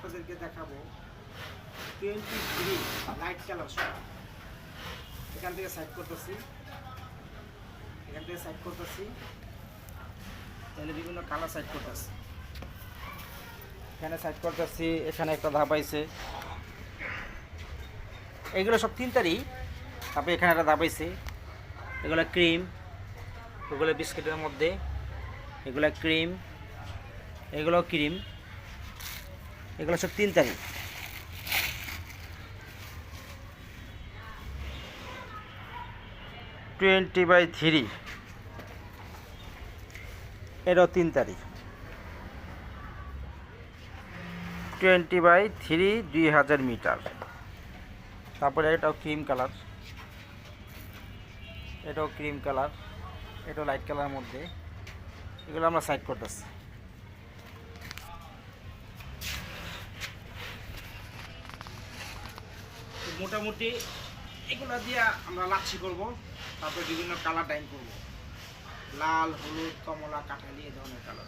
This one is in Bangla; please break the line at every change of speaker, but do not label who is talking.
আপনাদেরকে দেখাবো 23 লাইট কালার শট। এখান থেকে সাইড করতেছি, তাহলে বিভিন্ন কালার সাইড করতেছি। এখানে সাইড করতেছি, এখানে একটা ধাপ আইছে, এগুলো সব 3 তারিখ। তারপরে এখানে একটা ধাপ আইছে, এগুলো ক্রিম, ওগুলো বিস্কিটের মধ্যে, এগুলো ক্রিম, এগুলো ক্রিম, এগুলো সব 3 তারিখ। টোয়েন্টি বাই থ্রি, এটাও 3 তারিখ। 20/3 2000 মিটার। তারপরে এটাও ক্রিম কালার, এটাও ক্রিম কালার, এটাও লাইট কালারের মধ্যে। এগুলো আমরা সাইড করতেছি। মোটামুটি এগুলো দিয়ে আমরা লাচ্ছি করব, তারপরে বিভিন্ন কালার ডাইন করব, লাল, হলুদ, কমলা, কাঠালি, এই ধরনের কালার।